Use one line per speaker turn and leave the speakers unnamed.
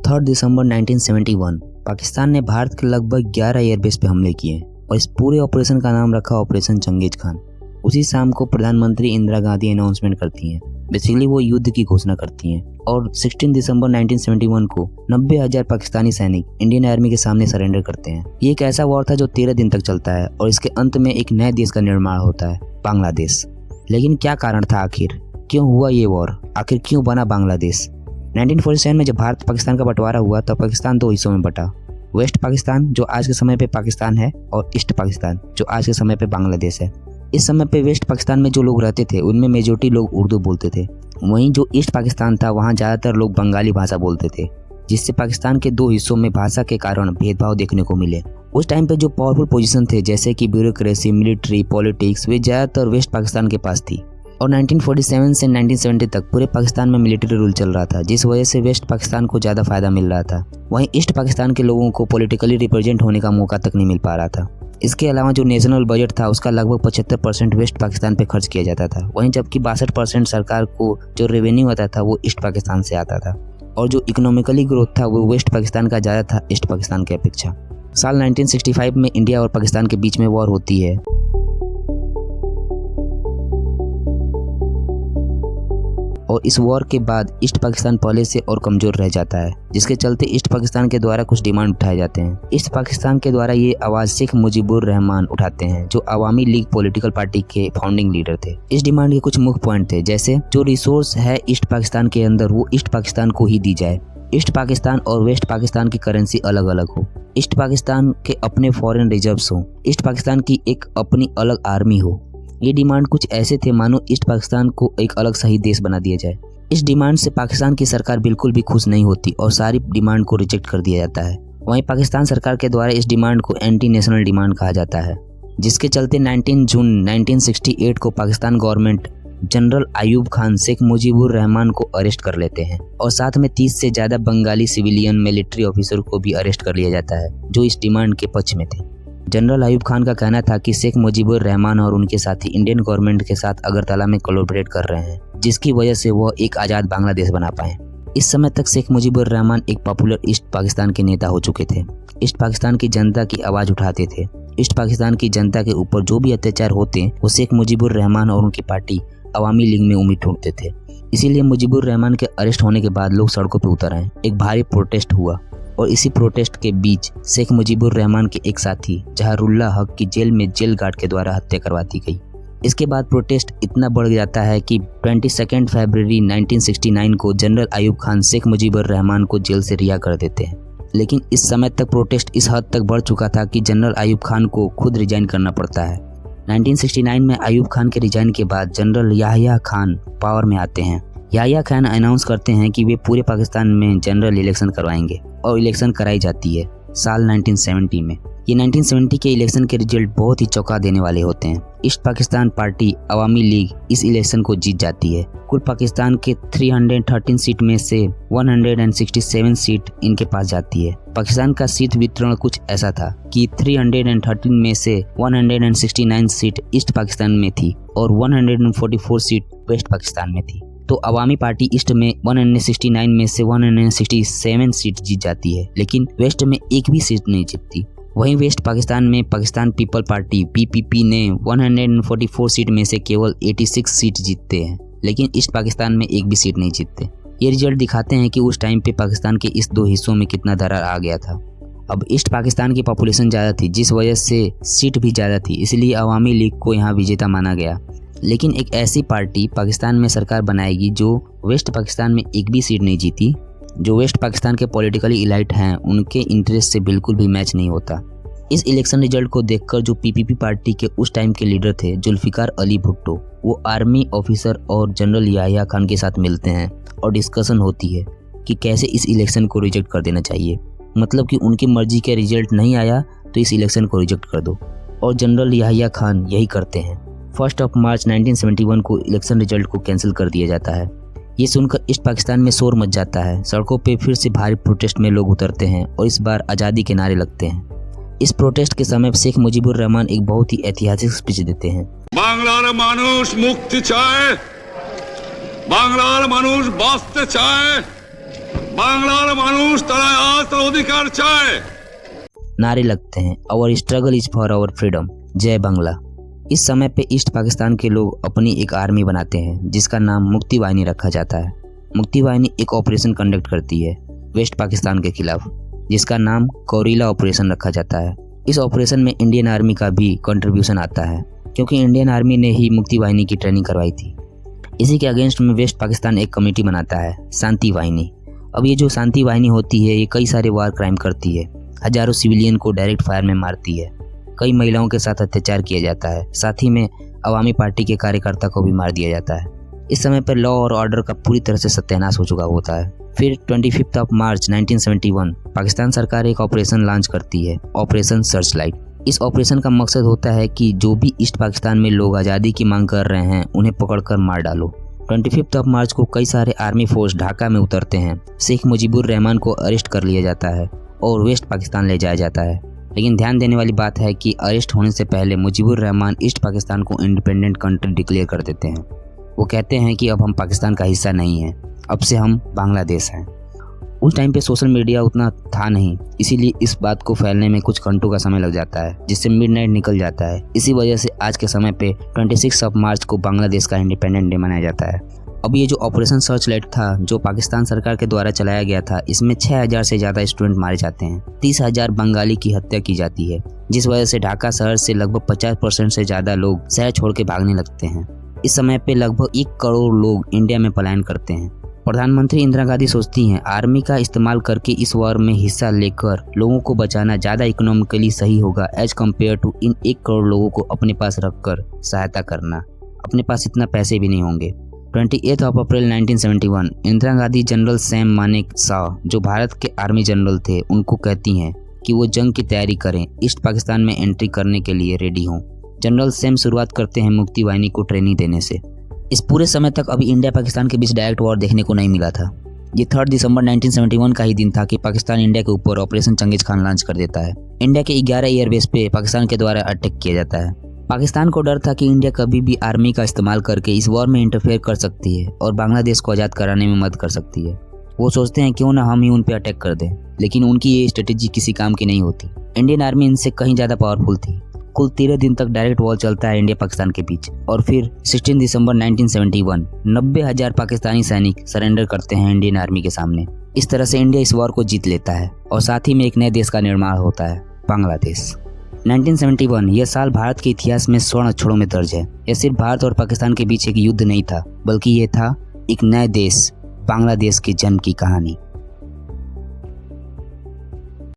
3 दिसंबर 1971 पाकिस्तान ने भारत के लगभग 11 एयरबेस पे हमले किए और इस पूरे ऑपरेशन का नाम रखा ऑपरेशन चंगेज खान। उसी शाम को प्रधानमंत्री इंदिरा गांधी अनाउंसमेंट करती हैं। बेसिकली वो युद्ध की घोषणा करती हैं और 16 दिसंबर 1971 को 90,000 पाकिस्तानी सैनिक इंडियन आर्मी के सामने सरेंडर करते हैं। ये एक ऐसा वॉर था जो 13 दिन तक चलता है और इसके अंत में एक नए देश का निर्माण होता है, बांग्लादेश। लेकिन क्या कारण था आखिर, क्यों हुआ ये वॉर, आखिर क्यों बना बांग्लादेश? 1947 में जब भारत पाकिस्तान का बंटवारा हुआ तब पाकिस्तान 2 हिस्सों में बटा। वेस्ट पाकिस्तान जो आज के समय पे पाकिस्तान है और ईस्ट पाकिस्तान जो आज के समय पे बांग्लादेश है। इस समय पे वेस्ट पाकिस्तान में जो लोग रहते थे उनमें मेजोरिटी लोग उर्दू बोलते थे। वहीं जो ईस्ट पाकिस्तान था वहाँ ज़्यादातर लोग बंगाली भाषा बोलते थे, जिससे पाकिस्तान के 2 हिस्सों में भाषा के कारण भेदभाव देखने को मिले। उस टाइम पे जो पावरफुल पोजीशन थे जैसे कि ब्यूरोक्रेसी, मिलिट्री, पॉलिटिक्स, वे ज़्यादातर वेस्ट पाकिस्तान के पास थी। और 1947 से 1970 तक पूरे पाकिस्तान में मिलिट्री रूल चल रहा था, जिस वजह से वेस्ट पाकिस्तान को ज़्यादा फायदा मिल रहा था। वहीं ईस्ट पाकिस्तान के लोगों को पॉलिटिकली रिप्रेजेंट होने का मौका तक नहीं मिल पा रहा था। इसके अलावा जो नेशनल बजट था उसका लगभग 75% वेस्ट पाकिस्तान पे खर्च किया जाता था, वहीं जबकि 62% सरकार को जो रेवेन्यू आता था वो ईस्ट पाकिस्तान से आता था। और जो इकोनॉमिकली ग्रोथ था वो वेस्ट पाकिस्तान का ज़्यादा था ईस्ट पाकिस्तान की अपेक्षा। साल 1965 में इंडिया और पाकिस्तान के बीच में वॉर होती है और इस वॉर के बाद ईस्ट पाकिस्तान पहले से और कमज़ोर रह जाता है, जिसके चलते ईस्ट पाकिस्तान के द्वारा कुछ डिमांड उठाए जाते हैं। ईस्ट पाकिस्तान के द्वारा ये आवाज़ शेख मुजीबुर रहमान उठाते हैं, जो अवामी लीग पॉलिटिकल पार्टी के फाउंडिंग लीडर थे। इस डिमांड के कुछ मुख्य पॉइंट थे, जैसे जो रिसोर्स है ईस्ट पाकिस्तान के अंदर वो ईस्ट पाकिस्तान को ही दी जाए। ईस्ट पाकिस्तान और वेस्ट पाकिस्तान की करेंसी अलग अलग हो। ईस्ट पाकिस्तान के अपने फॉरेन रिजर्व्स हो। ईस्ट पाकिस्तान की एक अपनी अलग आर्मी हो। ये डिमांड कुछ ऐसे थे मानो ईस्ट पाकिस्तान को एक अलग सही देश बना दिया जाए। इस डिमांड से पाकिस्तान की सरकार बिल्कुल भी खुश नहीं होती और सारी डिमांड को रिजेक्ट कर दिया जाता है। वहीं पाकिस्तान सरकार के द्वारा इस डिमांड को एंटी नेशनल डिमांड कहा जाता है, जिसके चलते 19 जून 1968 को पाकिस्तान गवर्नमेंट जनरल अयूब खान शेख मुजीबुर रहमान को अरेस्ट कर लेते हैं और साथ में 30 से ज़्यादा बंगाली सिविलियन मिलिट्री ऑफिसर को भी अरेस्ट कर लिया जाता है जो इस डिमांड के पक्ष में थे। जनरल अयूब खान का कहना था कि शेख मुजीबुर रहमान और उनके साथी इंडियन गवर्नमेंट के साथ अगरतला में कोलैबोरेट कर रहे हैं, जिसकी वजह से वह एक आज़ाद बांग्लादेश बना पाए। इस समय तक शेख मुजीबुर रहमान एक पॉपुलर ईस्ट पाकिस्तान के नेता हो चुके थे। ईस्ट पाकिस्तान की जनता की आवाज़ उठाते थे। ईस्ट पाकिस्तान की जनता के ऊपर जो भी अत्याचार होते वो शेख मुजीबुर रहमान और उनकी पार्टी अवामी लीग में उम्मीद ढूंढते थे। इसीलिए मुजीबुर रहमान के अरेस्ट होने के बाद लोग सड़कों पर उतर आए। एक भारी प्रोटेस्ट हुआ और इसी प्रोटेस्ट के बीच शेख मुजीबुर रहमान के एक साथी जहारुल्लाह हक की जेल में जेल गार्ड के द्वारा हत्या करवा दी गई। इसके बाद प्रोटेस्ट इतना बढ़ जाता है कि 22 फरवरी 1969 को जनरल अयूब खान शेख मुजीबुर रहमान को जेल से रिहा कर देते हैं। लेकिन इस समय तक प्रोटेस्ट इस हद तक बढ़ चुका था कि जनरल अयूब खान को खुद रिजाइन करना पड़ता है। 1969 में अयूब खान के रिजाइन के बाद जनरल याहिया खान पावर में आते हैं। याहिया खान अनाउंस करते हैं कि वे पूरे पाकिस्तान में जनरल इलेक्शन करवाएंगे और इलेक्शन कराई जाती है साल 1970 में। ये 1970 के इलेक्शन के रिजल्ट बहुत ही चौंका देने वाले होते हैं। ईस्ट पाकिस्तान पार्टी अवामी लीग इस इलेक्शन को जीत जाती है। कुल पाकिस्तान के 313 सीट में से 167 सीट इनके पास जाती है। पाकिस्तान का सीट वितरण कुछ ऐसा था कि 313 में से 169 सीट ईस्ट पाकिस्तान में थी और 144 सीट वेस्ट पाकिस्तान में थी। तो अवामी पार्टी ईस्ट में 169 में से 167 सीट जीत जाती है, लेकिन वेस्ट में एक भी सीट नहीं जीतती। वहीं वेस्ट पाकिस्तान में पाकिस्तान पीपल पार्टी पीपीपी ने 144 सीट में से केवल 86 सीट जीतते हैं, लेकिन ईस्ट पाकिस्तान में एक भी सीट नहीं जीतते। ये रिजल्ट दिखाते हैं कि उस टाइम पे पाकिस्तान के इस 2 हिस्सों में कितना दरार आ गया था। अब ईस्ट पाकिस्तान की पॉपुलेशन ज़्यादा थी, जिस वजह से सीट भी ज़्यादा थी, इसलिए अवामी लीग को यहाँ विजेता माना गया। लेकिन एक ऐसी पार्टी पाकिस्तान में सरकार बनाएगी जो वेस्ट पाकिस्तान में एक भी सीट नहीं जीती, जो वेस्ट पाकिस्तान के पॉलिटिकली इलाइट हैं उनके इंटरेस्ट से बिल्कुल भी मैच नहीं होता। इस इलेक्शन रिजल्ट को देखकर जो पीपीपी पार्टी के उस टाइम के लीडर थे जुल्फिकार अली भुट्टो, वो आर्मी ऑफिसर और जनरल याहिया खान के साथ मिलते हैं और डिस्कशन होती है कि कैसे इस इलेक्शन को रिजेक्ट कर देना चाहिए। मतलब कि उनकी मर्जी का रिजल्ट नहीं आया तो इस इलेक्शन को रिजेक्ट कर दो, और जनरल याहिया खान यही करते हैं। 1 मार्च 1971 को इलेक्शन रिजल्ट को कैंसिल कर दिया जाता है। ये सुनकर ईस्ट पाकिस्तान में शोर मच जाता है। सड़कों पे फिर से भारी प्रोटेस्ट में लोग उतरते हैं और इस बार आज़ादी के नारे लगते हैं। इस प्रोटेस्ट के समय शेख मुजीबुर रहमान एक बहुत ही ऐतिहासिक स्पीच देते हैं।
बांग्लार मानुष मुक्ति चाहे, बांग्लार मानुष बाँचते चाहे, বাংলার মানুষ তারা আজ তার অধিকার চায়।
नारे लगते हैं, our struggle is for our freedom, जय बांग्ला। इस समय पे ईस्ट पाकिस्तान के लोग अपनी एक आर्मी बनाते हैं जिसका नाम मुक्ति वाहिनी रखा जाता है। मुक्ति वाहिनी एक ऑपरेशन कंडक्ट करती है वेस्ट पाकिस्तान के खिलाफ, जिसका नाम कोरिला ऑपरेशन रखा जाता है। इस ऑपरेशन में इंडियन आर्मी का भी कंट्रीब्यूशन आता है, क्योंकि इंडियन आर्मी ने ही मुक्ति वाहिनी की ट्रेनिंग करवाई थी। इसी के अगेंस्ट में वेस्ट पाकिस्तान एक कमेटी बनाता है, शांति वाहिनी। अब ये जो शांति वाहिनी होती है, ये कई सारे वार क्राइम करती है, हजारों सिविलियन को डायरेक्ट फायर में मारती है, कई महिलाओं के साथ अत्याचार किया जाता है, साथ ही में अवामी पार्टी के कार्यकर्ता को भी मार दिया जाता है। इस समय पर लॉ और ऑर्डर का पूरी तरह से सत्यानाश हो चुका होता है। फिर 25 मार्च 1971 पाकिस्तान सरकार एक ऑपरेशन लॉन्च करती है, ऑपरेशन सर्चलाइट। इस ऑपरेशन का मकसद होता है कि जो भी ईस्ट पाकिस्तान में लोग आज़ादी की मांग कर रहे हैं उन्हें पकड़कर मार डालो। 25 मार्च को कई सारे आर्मी फोर्स ढाका में उतरते हैं। शेख मुजीबुर रहमान को अरेस्ट कर लिया जाता है और वेस्ट पाकिस्तान ले जाया जाता है। लेकिन ध्यान देने वाली बात है कि अरेस्ट होने से पहले मुजीबुर रहमान ईस्ट पाकिस्तान को इंडिपेंडेंट कंट्री डिक्लेयर कर देते हैं। वो कहते हैं कि अब हम पाकिस्तान का हिस्सा नहीं हैं, अब से हम बांग्लादेश हैं। उस टाइम पे सोशल मीडिया उतना था नहीं, इसीलिए इस बात को फैलने में कुछ घंटों का समय लग जाता है, जिससे मिडनाइट निकल जाता है। इसी वजह से आज के समय पे 26 मार्च को बांग्लादेश का इंडिपेंडेंट डे मनाया जाता है। अब ये जो ऑपरेशन सर्चलाइट था, जो पाकिस्तान सरकार के द्वारा चलाया गया था, इसमें 6000 से ज़्यादा स्टूडेंट मारे जाते हैं, 30,000 बंगाली की हत्या की जाती है, जिस वजह से ढाका शहर से लगभग 50% से ज़्यादा लोग शहर छोड़ के भागने लगते हैं। इस समय पे लगभग 1 करोड़ लोग इंडिया में पलायन करते हैं। प्रधानमंत्री इंदिरा गांधी सोचती हैं आर्मी का इस्तेमाल करके इस वॉर में हिस्सा लेकर लोगों को बचाना ज़्यादा इकोनॉमिकली सही होगा एज कम्पेयर टू इन 1 करोड़ लोगों को अपने पास रखकर सहायता करना। अपने पास इतना पैसे भी नहीं होंगे। 28 अप्रैल 1971 इंदिरा गांधी जनरल सैम मानेकशॉ, जो भारत के आर्मी जनरल थे, उनको कहती हैं कि वो जंग की तैयारी करें, ईस्ट पाकिस्तान में एंट्री करने के लिए रेडी हों। जनरल सैम शुरुआत करते हैं मुक्ति वाहिनी को ट्रेनिंग देने से। इस पूरे समय तक अभी इंडिया पाकिस्तान के बीच डायरेक्ट वॉर देखने को नहीं मिला था। ये 3 दिसंबर 1971 का ही दिन था कि पाकिस्तान इंडिया के ऊपर ऑपरेशन चंगेज खान लॉन्च कर देता है। इंडिया के 11 एयरबेस पे पाकिस्तान के द्वारा अटैक किया जाता है। पाकिस्तान को डर था कि इंडिया कभी भी आर्मी का इस्तेमाल करके इस वॉर में इंटरफेयर कर सकती है और बांग्लादेश को आज़ाद कराने में मदद कर सकती है। वो सोचते हैं क्यों ना हम ही उन पे अटैक कर दें, लेकिन उनकी ये स्ट्रेटेजी किसी काम की नहीं होती। इंडियन आर्मी इनसे कहीं ज़्यादा पावरफुल थी। कुल 13 दिन तक डायरेक्ट वॉर चलता है इंडिया पाकिस्तान के बीच, और फिर 16 दिसंबर 1971 90,000 पाकिस्तानी सैनिक सरेंडर करते हैं इंडियन आर्मी के सामने। इस तरह से इंडिया इस वॉर को जीत लेता है और साथ ही में एक नए देश का निर्माण होता है, बांग्लादेश। 1971 यह साल भारत के इतिहास में स्वर्ण अक्षरों में दर्ज है। यह सिर्फ भारत और पाकिस्तान के बीच एक युद्ध नहीं था, बल्कि यह था एक नए देश बांग्लादेश के जन्म की कहानी।